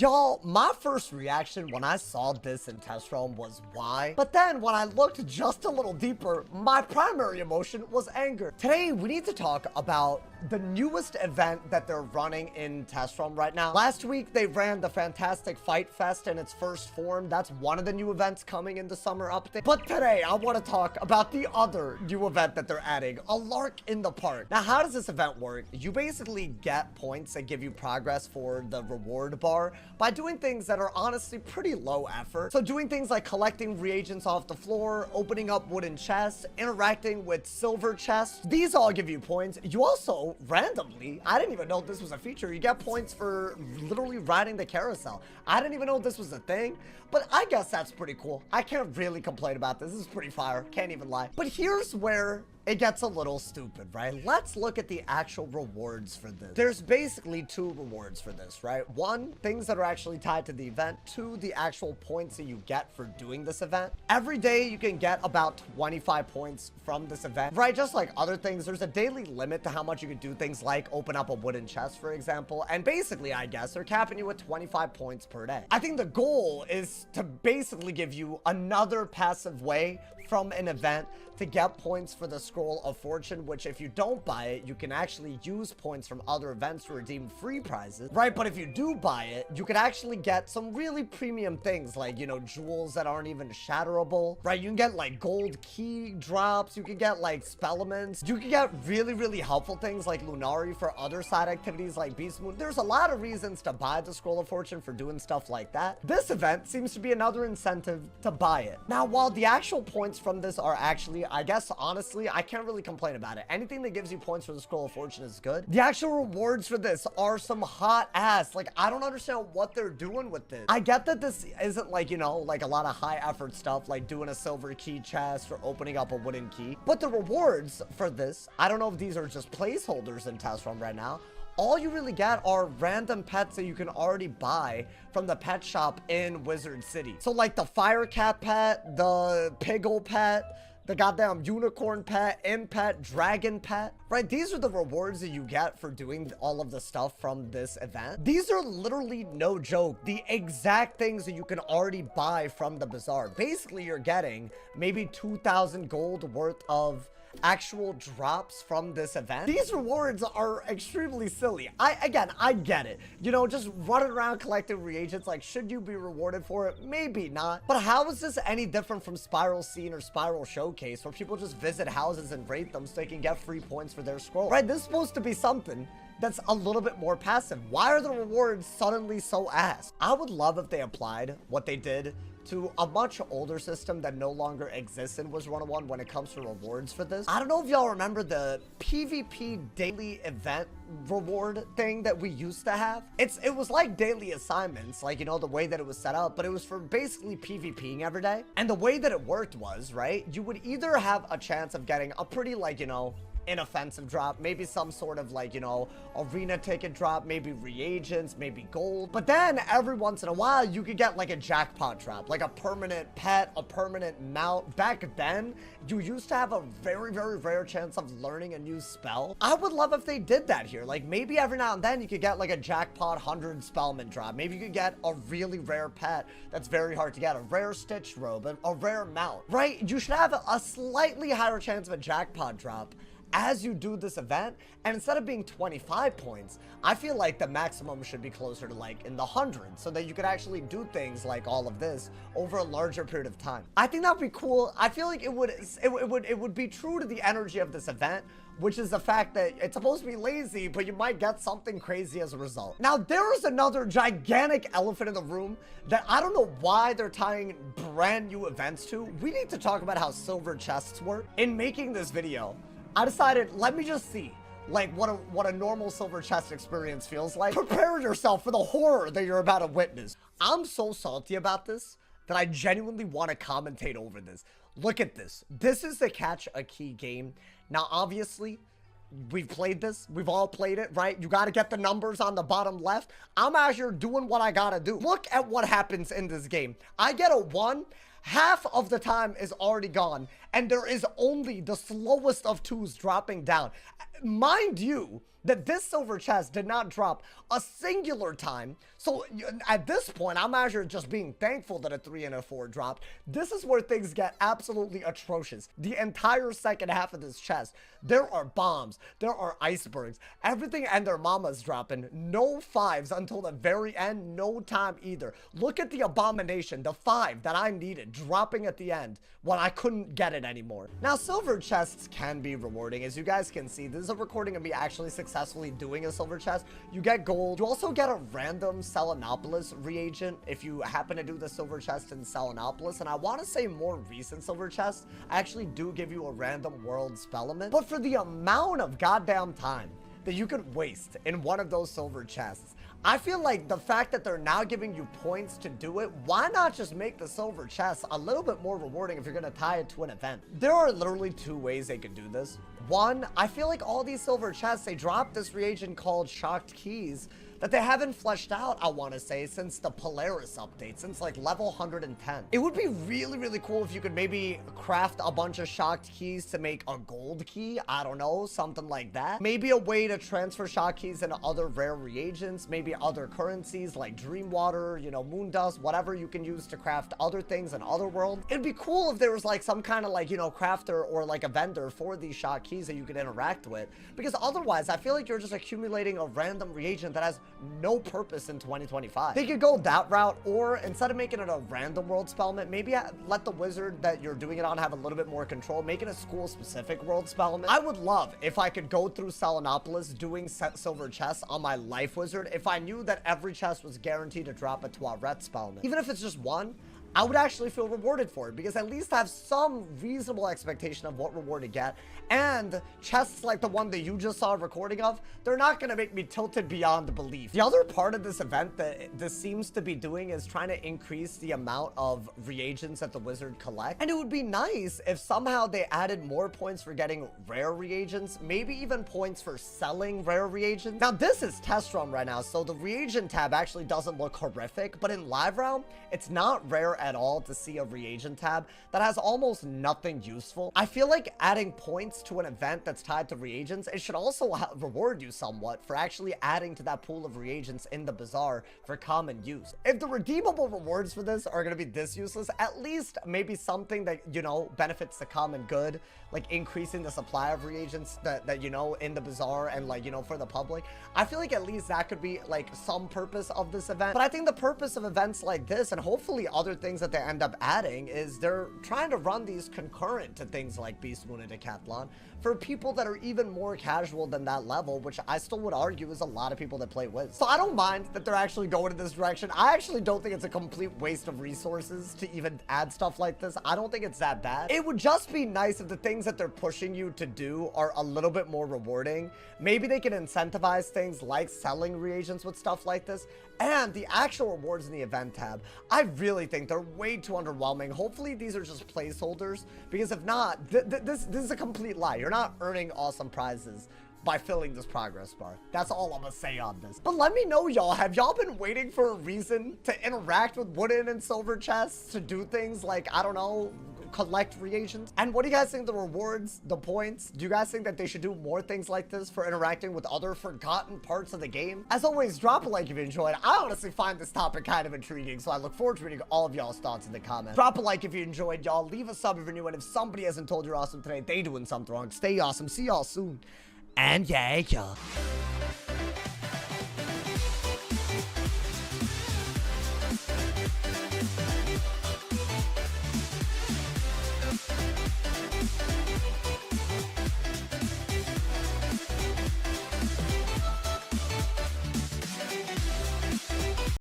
Y'all, my first reaction when I saw this in Test Realm was why? But then when I looked just a little deeper, my primary emotion was anger. Today, we need to talk about the newest event that they're running in Test Realm right now. Last week, they ran the Fantastic Fight Fest in its first form. That's one of the new events coming in the summer update. But today, I want to talk about the other new event that they're adding, a Lark in the Park. Now, how does this event work? You basically get points that give you progress for the reward bar by doing things that are honestly pretty low effort. So doing things like collecting reagents off the floor, opening up wooden chests, interacting with silver chests, these all give you points. You also randomly, I didn't even know this was a feature, you get points for literally riding the carousel. I didn't even know this was a thing, but I guess that's pretty cool. I can't really complain about this. This is pretty fire, can't even lie. But here's where it gets a little stupid, right? Let's look at the actual rewards for this. There's basically two rewards for this, right? One, things that are actually tied to the event. Two, the actual points that you get for doing this event. Every day you can get about 25 points from this event, right? Just like other things, there's a daily limit to how much you can do things like open up a wooden chest, for example. And basically, I guess, they're capping you at 25 points per day. I think the goal is to basically give you another passive way from an event to get points for the Scroll of Fortune, which if you don't buy it, you can actually use points from other events to redeem free prizes, right? But if you do buy it, you can actually get some really premium things like, you know, jewels that aren't even shatterable, right? You can get like gold key drops, you can get like spellaments, you can get really helpful things like Lunari for other side activities like Beast Moon. There's a lot of reasons to buy the Scroll of Fortune for doing stuff like that. This event seems to be another incentive to buy it. Now, while the actual points from this are actually, I guess, honestly, I can't really complain about it. Anything that gives you points for the Scroll of Fortune is good. The actual rewards for this are some hot ass. Like, I don't understand what they're doing with this. I get that this isn't like, you know, like a lot of high effort stuff, like doing a silver key chest or opening up a wooden key. But the rewards for this, I don't know if these are just placeholders in Test Realm right now. All you really get are random pets that you can already buy from the pet shop in Wizard City. So like the fire cat pet, the piggle pet, the goddamn unicorn pet, imp pet, dragon pet, right? These are the rewards that you get for doing all of the stuff from this event. These are literally, no joke, the exact things that you can already buy from the bazaar. Basically, you're getting maybe 2,000 gold worth of actual drops from this event. These rewards are extremely silly. I get it. You know, just running around collecting reagents, like, should you be rewarded for it? Maybe not. But how is this any different from Spiral Scene or Spiral Showcase, where people just visit houses and rate them so they can get free points for their scroll? Right? This is supposed to be something that's a little bit more passive. Why are the rewards suddenly so ass? I would love if they applied what they did to a much older system that no longer exists in Wizard101 when it comes to rewards for this. I don't know if y'all remember the PvP daily event reward thing that we used to have. It was like daily assignments, like, you know, the way that it was set up, but it was for basically PvPing every day. And the way that it worked was, right, you would either have a chance of getting a pretty, like, you know, inoffensive drop, maybe some sort of, like, you know, arena ticket drop, maybe reagents, maybe gold. But then every once in a while you could get like a jackpot drop, like a permanent pet, a permanent mount. Back then you used to have a very rare chance of learning a new spell. I would love if they did that here. Like, maybe every now and then you could get like a jackpot 100 spellman drop. Maybe you could get a really rare pet that's very hard to get, a rare stitch robe, a rare mount, right? You should have a slightly higher chance of a jackpot drop as you do this event. And instead of being 25 points, I feel like the maximum should be closer to like in the hundreds, so that you could actually do things like all of this over a larger period of time. I think that would be cool. I feel like it would be true to the energy of this event, which is the fact that it's supposed to be lazy, but you might get something crazy as a result. Now, there is another gigantic elephant in the room that I don't know why they're tying brand new events to. We need to talk about how silver chests work. In making this video, I decided, let me just see, like, what a normal silver chest experience feels like. Prepare yourself for the horror that you're about to witness. I'm so salty about this that I genuinely want to commentate over this. Look at this. This is the Catch a Key game. Now, obviously, we've played this. We've all played it, right? You got to get the numbers on the bottom left. I'm out here doing what I got to do. Look at what happens in this game. I get a 1. Half of the time is already gone, and there is only the slowest of 2s dropping down. Mind you, that this silver chest did not drop a singular time, So at this point, I'm actually just being thankful that a 3 and a 4 dropped. This is where things get absolutely atrocious. The entire second half of this chest, there are bombs, there are icebergs, everything and their mama's dropping. No 5s until the very end, no time either. Look at the abomination, the 5 that I needed, dropping at the end when I couldn't get it anymore. Now, silver chests can be rewarding. As you guys can see, this is a recording of me actually successfully doing a silver chest. You get gold. You also get a random Selenopolis reagent if you happen to do the silver chest in Selenopolis. And I want to say more recent silver chests actually do give you a random world spell element. But for the amount of goddamn time that you could waste in one of those silver chests, I feel like the fact that they're now giving you points to do it, why not just make the silver chest a little bit more rewarding if you're going to tie it to an event? There are literally 2 ways they could do this. One, I feel like all these silver chests, they dropped this reagent called Shocked Keys that they haven't fleshed out, I want to say, since the Polaris update, since like level 110. It would be really, really cool if you could maybe craft a bunch of Shocked Keys to make a gold key. I don't know, something like that. Maybe a way to transfer Shocked Keys into other rare reagents, maybe other currencies like Dream Water, you know, Moon Dust, whatever you can use to craft other things in other worlds. It'd be cool if there was like some kind of like, you know, crafter or like a vendor for these Shocked Keys that you could interact with, because otherwise I feel like you're just accumulating a random reagent that has no purpose in 2025. They could go that route, or instead of making it a random world spellment, maybe let the wizard that you're doing it on have a little bit more control, make it a school specific world spellment. I would love if I could go through Selenopolis doing silver chests on my life wizard if I knew that every chest was guaranteed to drop a Toilet spellment. Even if it's just one, I would actually feel rewarded for it, because at least I have some reasonable expectation of what reward to get. And chests like the one that you just saw a recording of, they're not going to make me tilted beyond belief. The other part of this event that this seems to be doing is trying to increase the amount of reagents that the wizard collect. And it would be nice if somehow they added more points for getting rare reagents, maybe even points for selling rare reagents. Now, this is test realm right now, so the reagent tab actually doesn't look horrific, but in live realm, it's not rare at all to see a reagent tab that has almost nothing useful. I feel like adding points to an event that's tied to reagents, it should also reward you somewhat for actually adding to that pool of reagents in the bazaar for common use. If the redeemable rewards for this are going to be this useless, at least maybe something that, you know, benefits the common good, like increasing the supply of reagents that you know, in the bazaar and like, you know, for the public. I feel like at least that could be like some purpose of this event. But I think the purpose of events like this, and hopefully other things that they end up adding, is they're trying to run these concurrent to things like Beast Moon and Decathlon for people that are even more casual than that level, which I still would argue is a lot of people that play Wiz. So I don't mind that they're actually going in this direction. I actually don't think it's a complete waste of resources to even add stuff like this. I don't think it's that bad. It would just be nice if the things that they're pushing you to do are a little bit more rewarding. Maybe they can incentivize things like selling reagents with stuff like this. And the actual rewards in the event tab, I really think they're way too underwhelming. Hopefully these are just placeholders, because if not, this is a complete lie. You're not earning awesome prizes by filling this progress bar. That's all I'm gonna say on this. But let me know, y'all, have y'all been waiting for a reason to interact with wooden and silver chests, to do things like, I don't know, collect reagents? And what do you guys think, the rewards, the points? Do you guys think that they should do more things like this for interacting with other forgotten parts of the game? As always, drop a like if you enjoyed. I honestly find this topic kind of intriguing, so I look forward to reading all of y'all's thoughts in the comments. Drop a like if you enjoyed, y'all. Leave a sub if you're new, and if somebody hasn't told you you're awesome today, they doing something wrong. Stay awesome. See y'all soon. And yeah.